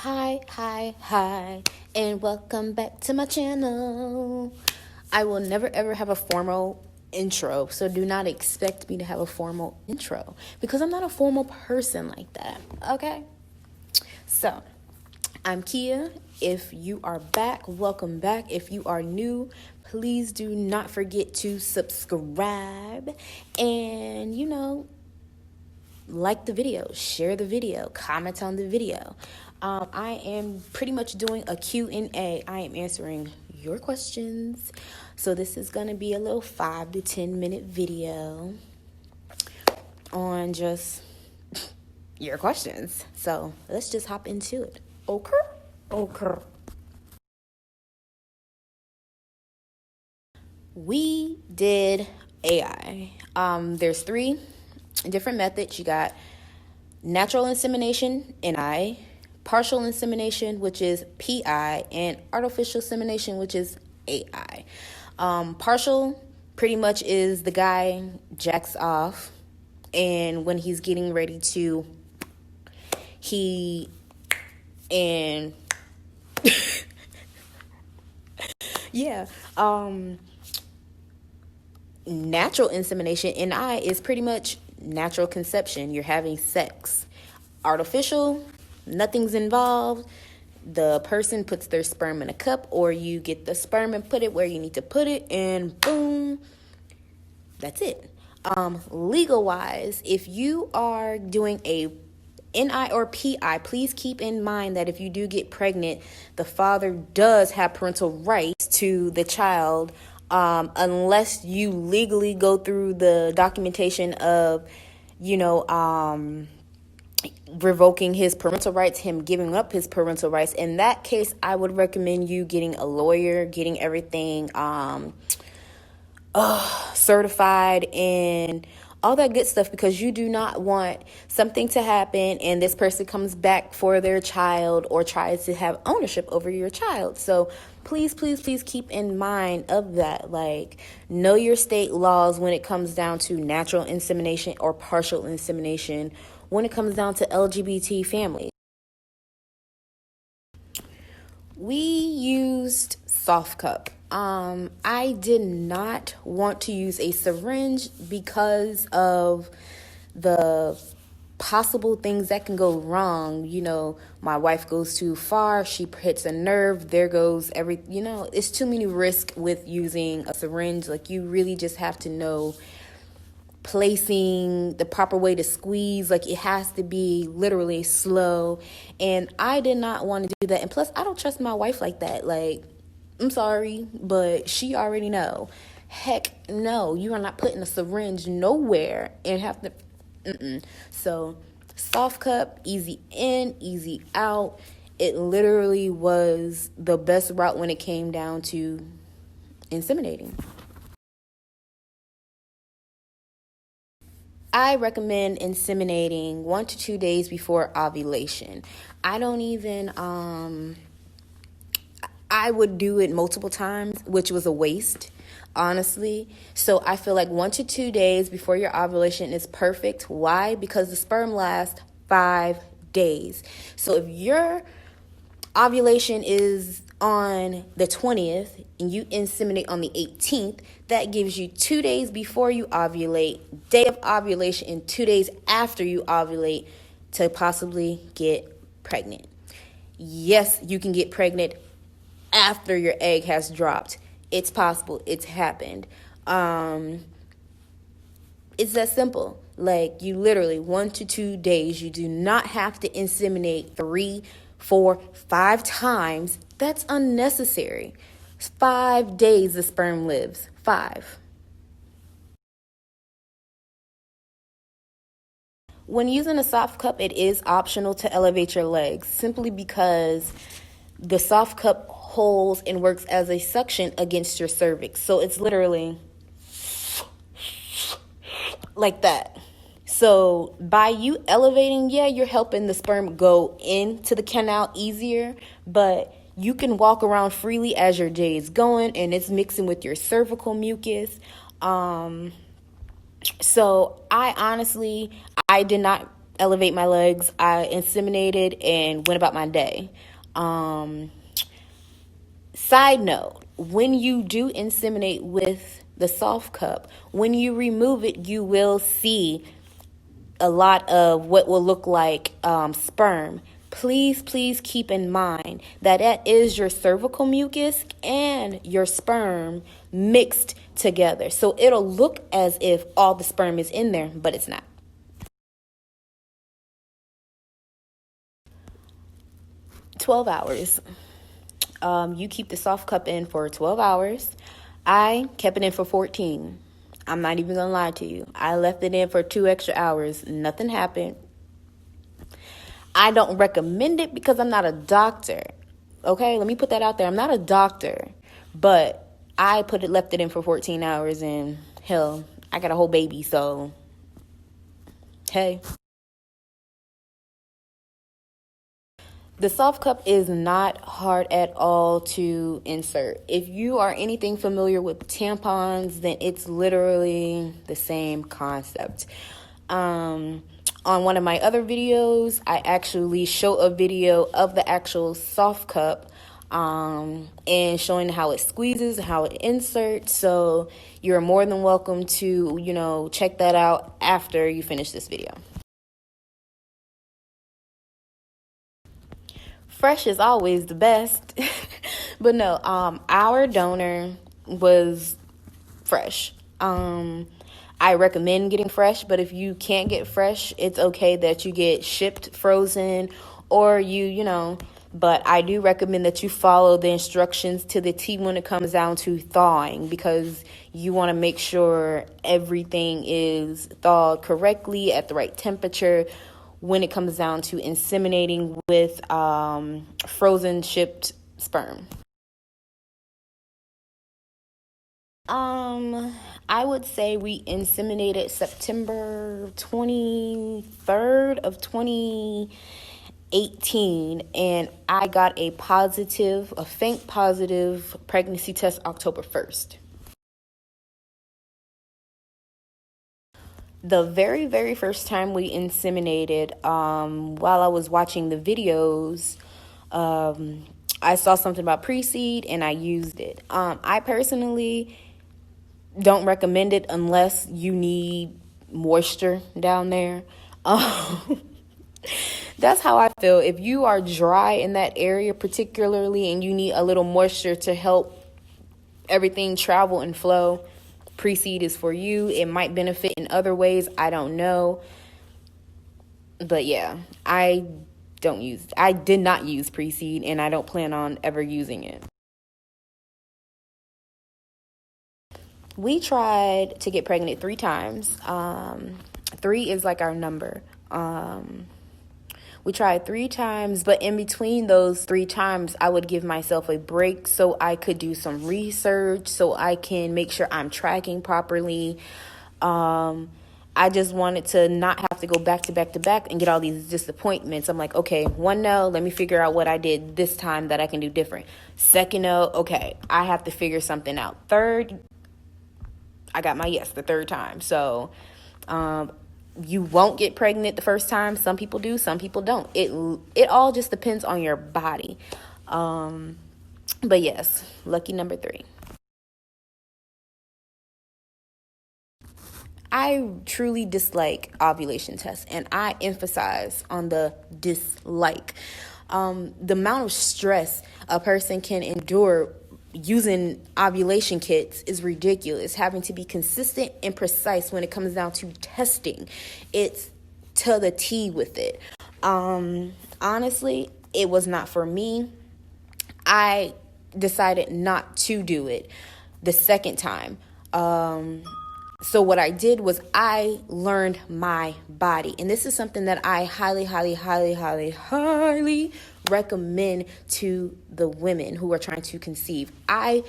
Hi, and welcome back to my channel. I will never ever have a formal intro, so do not expect me to have a formal intro because I'm not a formal person like that, okay? So, I'm Kia. If you are back, welcome back. If you are new, please do not forget to subscribe and, like the video, share the video, comment on the video. I am pretty much doing a Q&A. I am answering your questions. So this is going to be a little 5 to 10 minute video on just your questions. So let's just hop into it. Okay. We did AI. There's 3 different methods. You got natural insemination, NI, partial insemination, which is PI, and artificial insemination, which is AI. Partial pretty much is the guy jacks off, and when he's getting ready to, yeah. Natural insemination, NI, is pretty much natural conception. You're having sex. Artificial, nothing's involved. The person puts their sperm in a cup, or you get the sperm and put it where you need to put it, and boom, that's it. Legal wise, if you are doing a NI or PI, please keep in mind that if you do get pregnant, the father does have parental rights to the child, unless you legally go through the documentation of, revoking his parental rights, him giving up his parental rights. In that case, I would recommend you getting a lawyer, getting everything certified and all that good stuff, because you do not want something to happen and this person comes back for their child or tries to have ownership over your child. So please keep in mind of that. Like, know your state laws when it comes down to natural insemination or partial insemination, when it comes down to LGBT families. We used Softcup. I did not want to use a syringe because of the possible things that can go wrong. My wife goes too far, she hits a nerve, there goes it's too many risks with using a syringe. Like, you really just have to know placing the proper way to squeeze. Like, it has to be literally slow, and I did not want to do that. And plus, I don't trust my wife like that. Like, I'm sorry, but she already know. Heck no, you are not putting a syringe nowhere and have to. So Softcup, easy in, easy out. It literally was the best route when it came down to inseminating. I recommend inseminating 1 to 2 days before ovulation. I don't even, I would do it multiple times, which was a waste, honestly. So I feel like 1 to 2 days before your ovulation is perfect. Why? Because the sperm lasts 5 days. So if your ovulation is on the 20th and you inseminate on the 18th, that gives you 2 days before you ovulate, day of ovulation, and 2 days after you ovulate to possibly get pregnant. Yes, you can get pregnant after your egg has dropped. It's possible. It's happened. It's that simple. Like, you literally 1 to 2 days. You do not have to inseminate 3, 4, 5 times. That's unnecessary. 5 days the sperm lives. 5. When using a Softcup, it is optional to elevate your legs, simply because the Softcup holds and works as a suction against your cervix. So it's literally like that. So by you elevating, you're helping the sperm go into the canal easier, but you can walk around freely as your day is going, and it's mixing with your cervical mucus. So I did not elevate my legs. I inseminated and went about my day. Side note, when you do inseminate with the Softcup, when you remove it, you will see a lot of what will look like sperm. Please keep in mind that that is your cervical mucus and your sperm mixed together. So it'll look as if all the sperm is in there, but it's not. "12 hours. You keep the Softcup in for 12 hours. I kept it in for 14. I'm not even going to lie to you. I left it in for 2 extra hours. Nothing happened. I don't recommend it because I'm not a doctor. Okay, let me put that out there. I'm not a doctor, but I left it in for 14 hours, and hell, I got a whole baby, so hey. The Softcup is not hard at all to insert. If you are anything familiar with tampons, then it's literally the same concept. On one of my other videos, I actually show a video of the actual Softcup and showing how it squeezes, how it inserts. So you're more than welcome to, check that out after you finish this video. Fresh is always the best. But no, our donor was fresh. I recommend getting fresh, but if you can't get fresh, it's okay that you get shipped frozen or but I do recommend that you follow the instructions to the T when it comes down to thawing, because you want to make sure everything is thawed correctly at the right temperature when it comes down to inseminating with frozen shipped sperm. I would say we inseminated September 23rd of 2018, and I got a faint positive pregnancy test October 1st. The very, very first time we inseminated, while I was watching the videos, I saw something about preseed and I used it. I personally don't recommend it unless you need moisture down there. That's how I feel. If you are dry in that area particularly and you need a little moisture to help everything travel and flow, preseed is for you. It might benefit in other ways. I don't know. But yeah, I did not use preseed, and I don't plan on ever using it. We tried to get pregnant 3 times. 3 is like our number. We tried 3 times, but in between those 3 times, I would give myself a break so I could do some research, so I can make sure I'm tracking properly. I just wanted to not have to go back to back to back and get all these disappointments. I'm like, okay, 1 no, let me figure out what I did this time that I can do different. 2nd no, okay, I have to figure something out. 3rd, I got my yes the 3rd time. So, you won't get pregnant the first time. Some people do, some people don't. It all just depends on your body. But yes, lucky number 3. I truly dislike ovulation tests, and I emphasize on the dislike. The amount of stress a person can endure using ovulation kits is ridiculous. Having to be consistent and precise when it comes down to testing, it's to the T with it. Honestly, it was not for me. I decided not to do it the 2nd time. So what I did was I learned my body. And this is something that I highly, highly, highly, highly, highly recommend to the women who are trying to conceive. I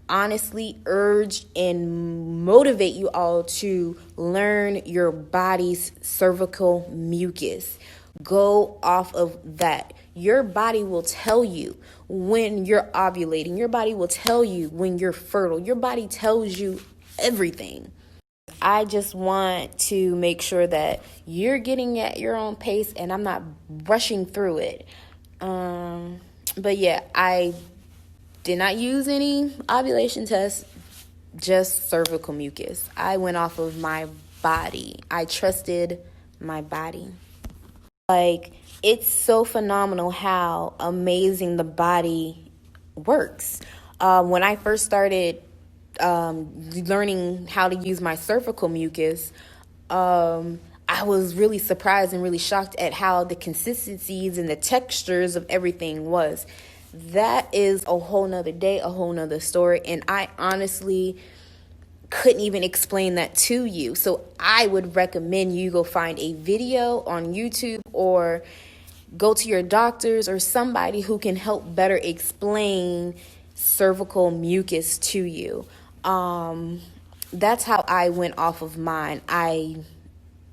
honestly urge and motivate you all to learn your body's cervical mucus. Go off of that. Your body will tell you when you're ovulating. Your body will tell you when you're fertile. Your body tells you everything. I just want to make sure that you're getting at your own pace and I'm not rushing through it. But yeah, I did not use any ovulation tests, just cervical mucus. I went off of my body. I trusted my body. Like, it's so phenomenal how amazing the body works. When I first started learning how to use my cervical mucus, I was really surprised and really shocked at how the consistencies and the textures of everything was. That is a whole nother day, a whole nother story, and I honestly couldn't even explain that to you. So I would recommend you go find a video on YouTube or go to your doctors or somebody who can help better explain cervical mucus to you. That's how I went off of mine. I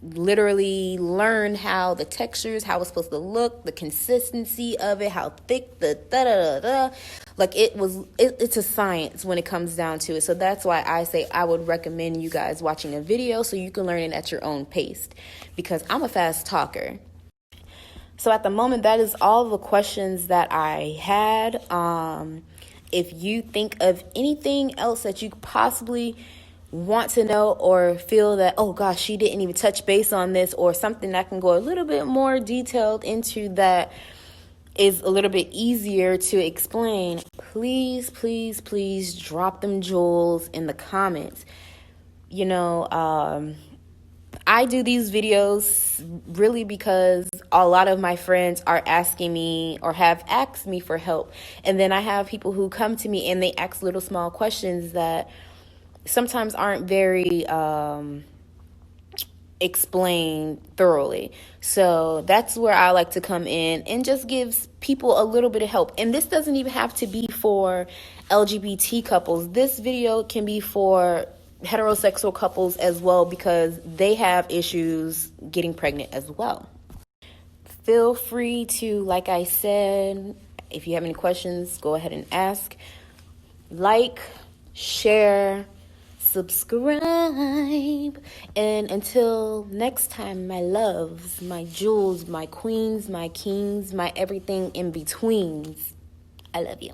literally learned how the textures, how it's supposed to look, the consistency of it, how thick the da-da-da-da. Like, it's a science when it comes down to it. So that's why I say I would recommend you guys watching a video so you can learn it at your own pace, because I'm a fast talker. So at the moment, that is all the questions that I had. If you think of anything else that you possibly want to know or feel that, oh gosh, she didn't even touch base on this, or something that can go a little bit more detailed into that is a little bit easier to explain, please, please, please drop them jewels in the comments. You know, I do these videos really because a lot of my friends are asking me or have asked me for help. And then I have people who come to me and they ask little small questions that sometimes aren't very explained thoroughly. So that's where I like to come in and just give people a little bit of help. And this doesn't even have to be for LGBT couples. This video can be for heterosexual couples as well, because they have issues getting pregnant as well. Feel free to, like I said, if you have any questions, go ahead and ask. Like, share, subscribe, and until next time, my loves, my jewels, my queens, my kings, my everything in betweens, I love you.